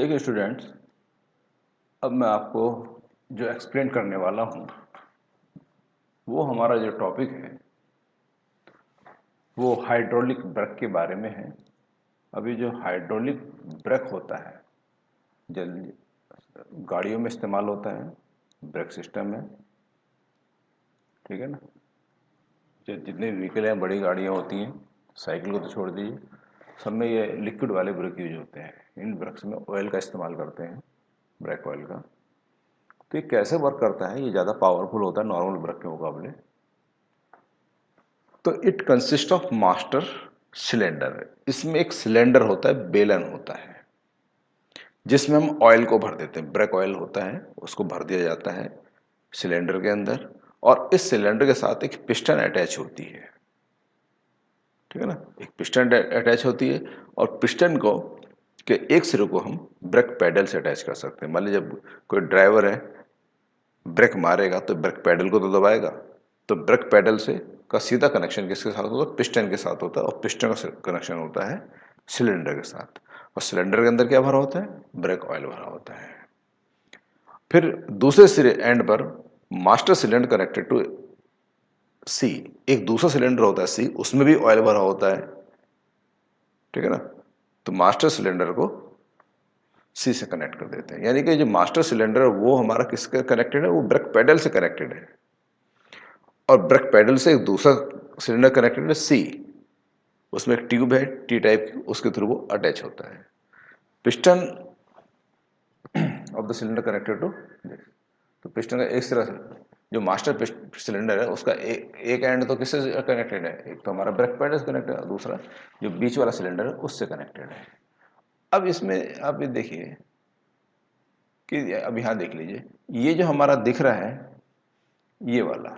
देखिए स्टूडेंट्स, अब मैं आपको जो एक्सप्लेन करने वाला हूँ वो हमारा जो टॉपिक है वो हाइड्रोलिक ब्रेक के बारे में है। अभी जो हाइड्रोलिक ब्रेक होता है जल्दी गाड़ियों में इस्तेमाल होता है, ब्रेक सिस्टम है, ठीक है ना। जो जितने व्हीकल हैं, बड़ी गाड़ियाँ होती हैं, साइकिल को तो छोड़ दीजिए, सब में ये लिक्विड वाले ब्रेक यूज होते हैं। इन ब्रेक्स में ऑयल का इस्तेमाल करते हैं, ब्रेक ऑयल का। तो ये कैसे वर्क करता है? ये ज़्यादा पावरफुल होता है नॉर्मल ब्रेक के मुकाबले। तो it consist of master cylinder. इसमें एक सिलेंडर होता है, बेलन होता है, जिसमें हम ऑयल को भर देते हैं। ब्रेक ऑयल होता है, उसको भर दिया जाता है सिलेंडर के अंदर, और इस सिलेंडर के साथ एक पिस्टन अटैच होती है, ठीक है ना। एक पिस्टन अटैच होती है, और पिस्टन को के एक सिरे को हम ब्रेक पैडल से अटैच कर सकते हैं। मान लीजिए जब कोई ड्राइवर है, ब्रेक मारेगा तो ब्रेक पैडल को तो दबाएगा, तो ब्रेक पैडल से का सीधा कनेक्शन किसके साथ होता है? पिस्टन के साथ होता है, और पिस्टन का कनेक्शन होता है सिलेंडर के साथ। और सिलेंडर के अंदर क्या भरा होता है? ब्रेक ऑयल भरा होता है। फिर दूसरे सिरे एंड पर मास्टर सिलेंडर कनेक्टेड टू सी, एक दूसरा सिलेंडर होता है सी, उसमें भी ऑयल भरा होता है, ठीक है ना। तो मास्टर सिलेंडर को सी से कनेक्ट कर देते हैं, यानी कि जो मास्टर सिलेंडर है वो हमारा किसके कनेक्टेड है? वो ब्रेक पैडल से कनेक्टेड है, और ब्रेक पैडल से एक दूसरा सिलेंडर कनेक्टेड है सी, उसमें एक ट्यूब है टी टाइप की, उसके थ्रू वो अटैच होता है। Piston of the cylinder connected to, तो पिस्टन का एक सिरा, जो मास्टर सिलेंडर है उसका एक एंड तो किससे कनेक्टेड है? एक तो हमारा ब्रेक पैडल से कनेक्टेड है, दूसरा जो बीच वाला सिलेंडर है उससे कनेक्टेड है। अब इसमें आप ये देखिए कि अब यहाँ देख लीजिए, ये जो हमारा दिख रहा है, ये वाला,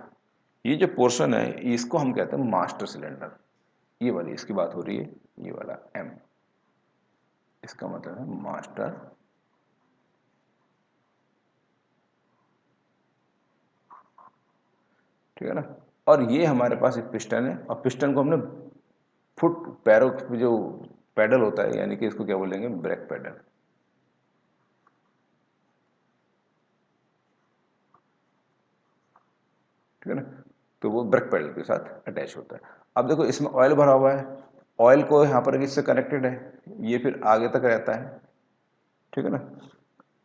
ये जो पोर्शन है इसको हम कहते हैं मास्टर सिलेंडर। ये वाली इसकी बात हो रही है, ये वाला एम, इसका मतलब है मास्टर ठीक है ना। और ये हमारे पास एक पिस्टन है, और पिस्टन को हमने फुट पैरों जो पैडल होता है, यानी कि इसको क्या बोलेंगे? ब्रेक पैडल, ठीक है ना। तो वो ब्रेक पैडल के साथ अटैच होता है। अब देखो इसमें ऑयल भरा हुआ है, ऑयल को यहाँ पर इससे कनेक्टेड है, ये फिर आगे तक रहता है, ठीक है ना।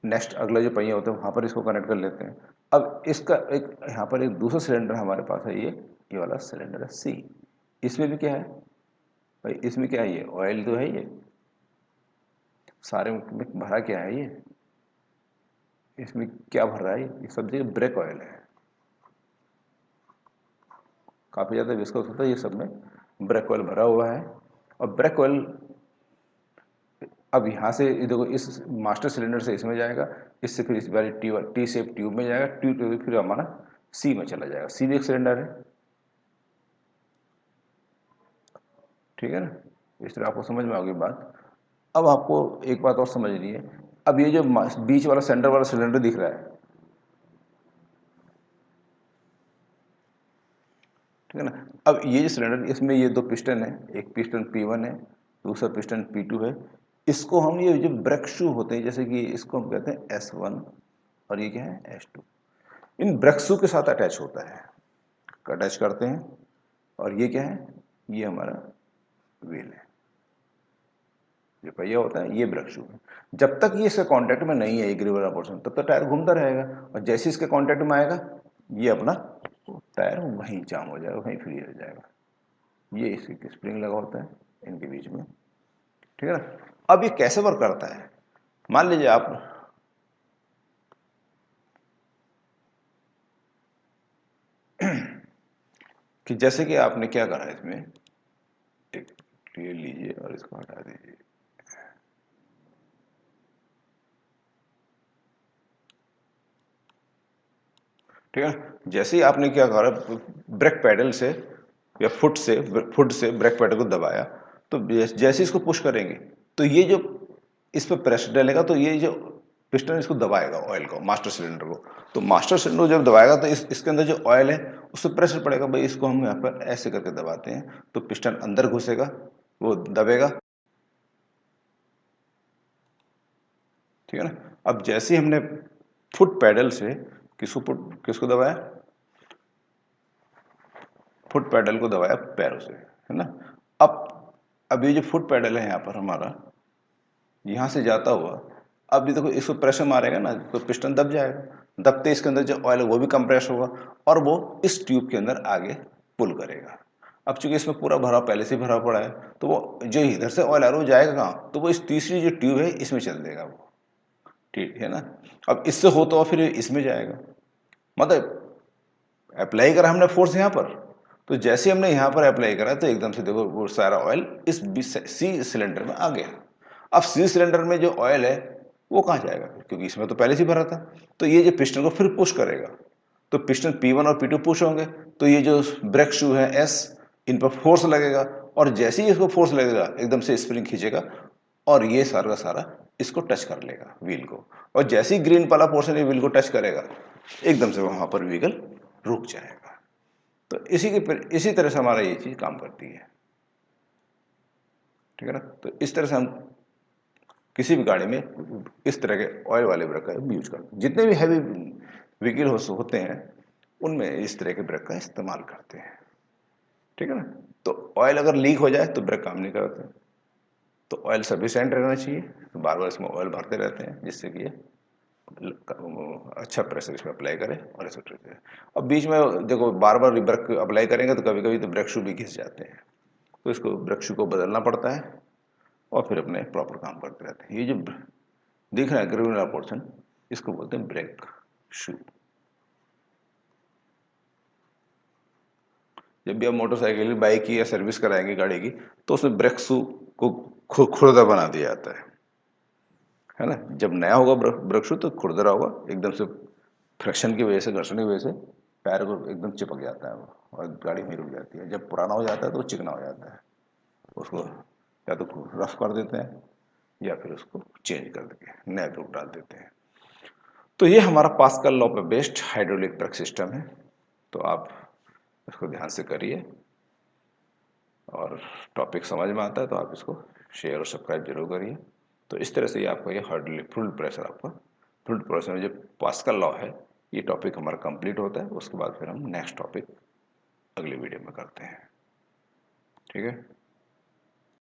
नेक्स्ट अगला जो पहिया होता है वहाँ पर इसको कनेक्ट कर लेते हैं। अब इसका एक यहाँ पर एक दूसरा सिलेंडर हमारे पास है, ये वाला सिलेंडर है सी। इसमें भी क्या है भाई? इसमें क्या है? ये ऑयल तो है, ये सारे में भरा क्या है? ये इसमें क्या भर रहा है? ये सब जगह ब्रेक ऑयल है, काफ़ी ज़्यादा विस्कोस होता है, ये सब में ब्रेक ऑयल भरा हुआ है। और ब्रेक ऑयल अब यहाँ से देखो, इस मास्टर सिलेंडर से इसमें जाएगा, इससे फिर इस वाली टी शेप ट्यूब में जाएगा, ट्यूब फिर हमारा सी में चला जाएगा। सी भी एक सिलेंडर है, ठीक है ना। इस तरह आपको समझ में आ गई बात। अब आपको एक बात और समझनी है। अब ये जो बीच वाला सेंटर वाला सिलेंडर दिख रहा है, ठीक है ना। अब ये जो सिलेंडर, इसमें ये दो पिस्टन है, एक पिस्टन P1 है, दूसरा पिस्टन P2 है। इसको हम ये जो ब्रेक शू होते हैं, जैसे कि इसको हम कहते हैं S1, और ये क्या है? S2। इन ब्रेक शू के साथ अटैच होता है, अटैच करते हैं। और ये क्या है? ये हमारा व्हील है, जो पहिया होता है ये ब्रेक शू है। जब तक ये इसके कांटेक्ट में नहीं है, ये ग्रे वाला पोर्शन, तब तक टायर घूमता रहेगा, और जैसे इसके कांटेक्ट में आएगा ये अपना टायर वहीं जाम हो जाएगा, वहीं फ्री हो जाएगा। ये इसकी स्प्रिंग लगा होता है इनके बीच में, ठीक है ना। अब ये कैसे वर्क करता है? मान लीजिए आप कि जैसे कि आपने क्या करा, इसमें एक क्लियर लीजिए और इसको हटा दीजिए। ठीक है, जैसे ही आपने क्या करा, ब्रेक पैडल से या फुट से ब्रेक पैडल को दबाया, तो जैसे इसको पुश करेंगे तो ये जो इस पर प्रेशर डालेगा, तो ये जो पिस्टन इसको दबाएगा, ऑयल को, मास्टर सिलेंडर को। तो मास्टर सिलेंडर जब दबाएगा तो इसके अंदर जो ऑयल है उस पर प्रेशर पड़ेगा। भाई इसको हम यहाँ पर ऐसे करके दबाते हैं तो पिस्टन अंदर घुसेगा, वो दबेगा, ठीक है ना। अब जैसे ही हमने फुट पैडल से किसको दबाया, फुट पैडल को दबाया पैरों से, है ना। अब ये जो फुट पैडल है यहाँ पर हमारा, यहाँ से जाता हुआ, अब ये देखो इसको प्रेशर मारेगा ना तो पिस्टन दब जाएगा, दबते इसके अंदर जो ऑयल है वो भी कंप्रेस होगा और वो इस ट्यूब के अंदर आगे पुल करेगा। अब चूंकि इसमें पूरा भरा पहले से भरा पड़ा है तो वो जो इधर से ऑयल आ रहा है वो जाएगा कहाँ, तो वो इस तीसरी जो ट्यूब है इसमें चल देगा वो, ठीक है ना। अब इससे होता हुआ फिर इसमें जाएगा, मतलब अप्लाई करा हमने फोर्स यहाँ पर, तो जैसे हमने यहाँ पर अप्लाई करा तो एकदम से देखो वो सारा ऑयल इस सी सिलेंडर में आ गया। अब सी सिलेंडर में जो ऑयल है वो कहाँ जाएगा, क्योंकि इसमें तो पहले से भरा था, तो ये जो पिस्टन को फिर पुश करेगा, तो पिस्टन P1 और P2 पुश होंगे, तो ये जो ब्रेक शू है S, इन पर फोर्स लगेगा और जैसे ही इसको फोर्स लगेगा एकदम से स्प्रिंग खींचेगा और ये सारा का सारा इसको टच कर लेगा व्हील को, और जैसे ही ग्रीन वाला पोर्शन ये व्हील को टच करेगा एकदम से वहां पर व्हीकल रुक जाएगा। तो इसी तरह से हमारा ये चीज काम करती है, ठीक है ना। तो इस तरह से हम किसी भी गाड़ी में इस तरह के ऑयल वाले ब्रेक का यूज करते हैं, जितने भी हैवी व्हीकल होते हैं उनमें इस तरह के ब्रेक का इस्तेमाल करते हैं, ठीक है ना। तो ऑयल अगर लीक हो जाए तो ब्रेक काम नहीं करते, तो ऑयल सफिशिएंट रहना चाहिए, तो बार बार इसमें ऑयल भरते रहते हैं जिससे कि ये अच्छा प्रेशर इसमें अप्लाई करें और ऐसे ट्रिक। अब बीच में देखो बार बार ब्रेक अप्लाई करेंगे तो कभी कभी तो ब्रेक शू भी घिस जाते हैं, तो इसको ब्रेक शू को बदलना पड़ता है और फिर अपने प्रॉपर काम करते रहते हैं। ये जो दिख रहा है ग्रीन वाला पोर्शन इसको बोलते हैं ब्रेक शू। जब भी आप मोटरसाइकिल बाइक की या सर्विस कराएंगे गाड़ी की तो उसमें ब्रेक शू को खुरदा बना दिया जाता है ना। जब नया होगा ब्रेक शू तो खुरदरा होगा एकदम से, फ्रिक्शन की वजह से, घर्षण की वजह से पैर को एकदम चिपक जाता है वो और गाड़ी वहीं रुक जाती है। जब पुराना हो जाता है तो वो चिकना हो जाता है, उसको या तो रफ कर देते हैं या फिर उसको चेंज कर देके नया ब्रेक डाल देते हैं। तो ये हमारा पास्कल लॉ पे बेस्ड हाइड्रोलिक ब्रेक सिस्टम है, तो आप इसको ध्यान से करिए और टॉपिक समझ में आता है तो आप इसको शेयर और सब्सक्राइब जरूर करिए। तो इस तरह से ये आपका ये हाइड्रोलिक फ्लूइड प्रेशर, आपका फ्लूइड प्रेशर में जो पास्कल लॉ है ये टॉपिक हमारा कंप्लीट होता है। उसके बाद फिर हम नेक्स्ट टॉपिक अगले वीडियो में करते हैं, ठीक है।